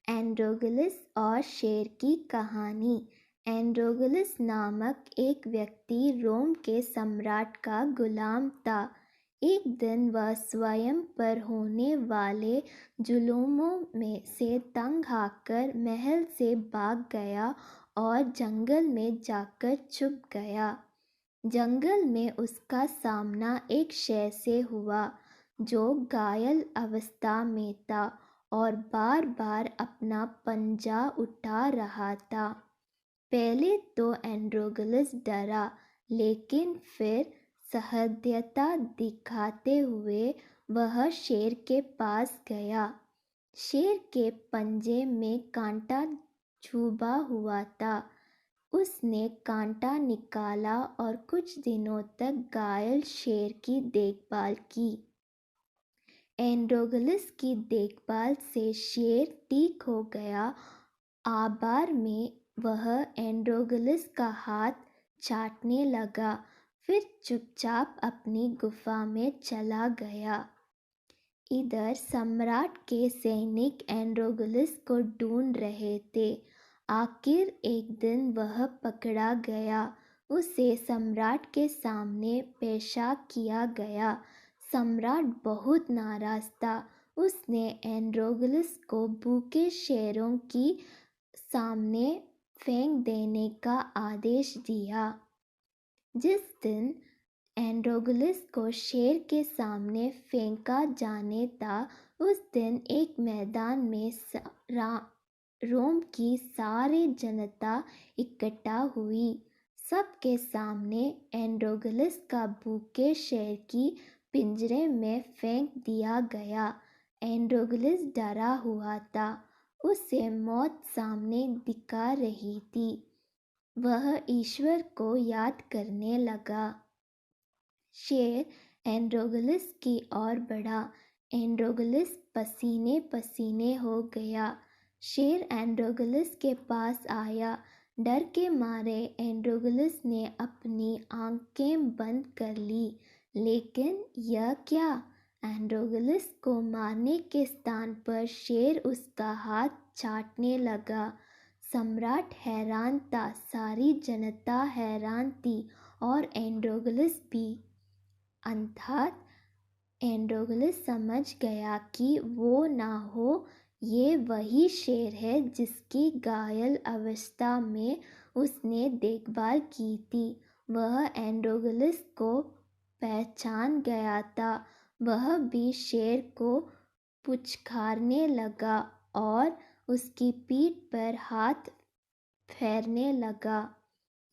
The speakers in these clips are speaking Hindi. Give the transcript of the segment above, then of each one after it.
एंड्रोगलस और शेर की कहानी। एंड्रोगलस नामक एक व्यक्ति रोम के सम्राट का गुलाम था। एक दिन वह स्वयं पर होने वाले जुल्मों में से तंग आकर महल से भाग गया और जंगल में जाकर छुप गया। जंगल में उसका सामना एक शेर से हुआ जो घायल अवस्था में था और बार बार अपना पंजा उठा रहा था। पहले तो एंड्रोगलस डरा, लेकिन फिर सहृदयता दिखाते हुए वह शेर के पास गया। शेर के पंजे में कांटा छुपा हुआ था। उसने कांटा निकाला और कुछ दिनों तक घायल शेर की देखभाल की। एंड्रोगलस की देखभाल से शेर ठीक हो गया। आबार में वह एंड्रोगलस का हाथ चाटने लगा, फिर चुपचाप अपनी गुफा में चला गया। इधर सम्राट के सैनिक एंड्रोगलस को ढूंढ रहे थे। आखिर एक दिन वह पकड़ा गया। उसे सम्राट के सामने पेशा किया गया। सम्राट बहुत नाराज था। उसने एंड्रोगलस को भूखे शेरों की सामने फेंक देने का आदेश दिया। जिस दिन एंड्रोगलस को शेर के सामने फेंका जाने था, उस दिन एक मैदान में रोम की सारी जनता इकट्ठा हुई। सबके सामने एंड्रोगलस का भूखे शेर की पिंजरे में फेंक दिया गया। एंड्रोगलस डरा हुआ था। उसे मौत सामने दिखा रही थी। वह ईश्वर को याद करने लगा। शेर एंड्रोगलस की ओर बढ़ा। एंड्रोगलस पसीने पसीने हो गया। शेर एंड्रोगलस के पास आया। डर के मारे एंड्रोगलस ने अपनी आंखें बंद कर ली। लेकिन यह क्या? एंड्रोगलस को मारने के स्थान पर शेर उसका हाथ चाटने लगा। सम्राट हैरान था, सारी जनता हैरान थी और एंड्रोगलस भी। अर्थात एंड्रोगलस समझ गया कि वो ना हो, ये वही शेर है जिसकी घायल अवस्था में उसने देखभाल की थी। वह एंड्रोगलस को पहचान गया था। वह भी शेर को पुचकारने लगा और उसकी पीठ पर हाथ फेरने लगा।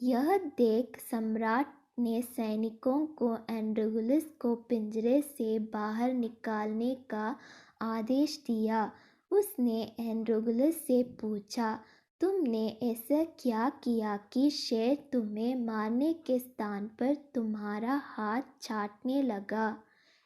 यह देख सम्राट ने सैनिकों को एंड्रोगलस को पिंजरे से बाहर निकालने का आदेश दिया। उसने एंड्रोगलस से पूछा, तुमने ऐसा क्या किया कि शेर तुम्हें मारने के स्थान पर तुम्हारा हाथ चाटने लगा?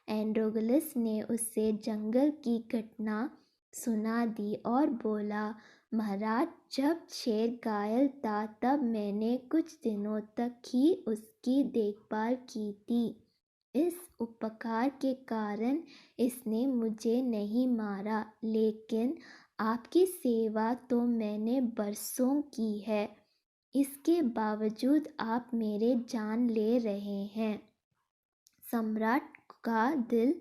एंड्रोगलस ने उसे जंगल की घटना सुना दी और बोला, महाराज, जब शेर घायल था तब मैंने कुछ दिनों तक ही उसकी देखभाल की थी। इस उपकार के कारण इसने मुझे नहीं मारा, लेकिन आपकी सेवा तो मैंने बरसों की है। इसके बावजूद आप मेरे जान ले रहे हैं। सम्राट का दिल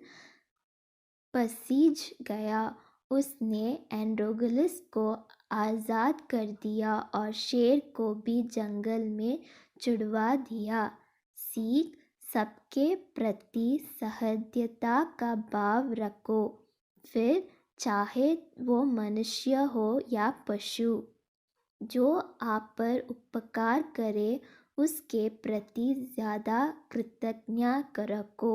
पसीज गया। उसने एंड्रोगलस को आज़ाद कर दिया और शेर को भी जंगल में छुड़वा दिया। सीख: सबके प्रति सहृदयता का भाव रखो, फिर चाहे वो मनुष्य हो या पशु। जो आप पर उपकार करे उसके प्रति ज़्यादा कृतज्ञता रखो।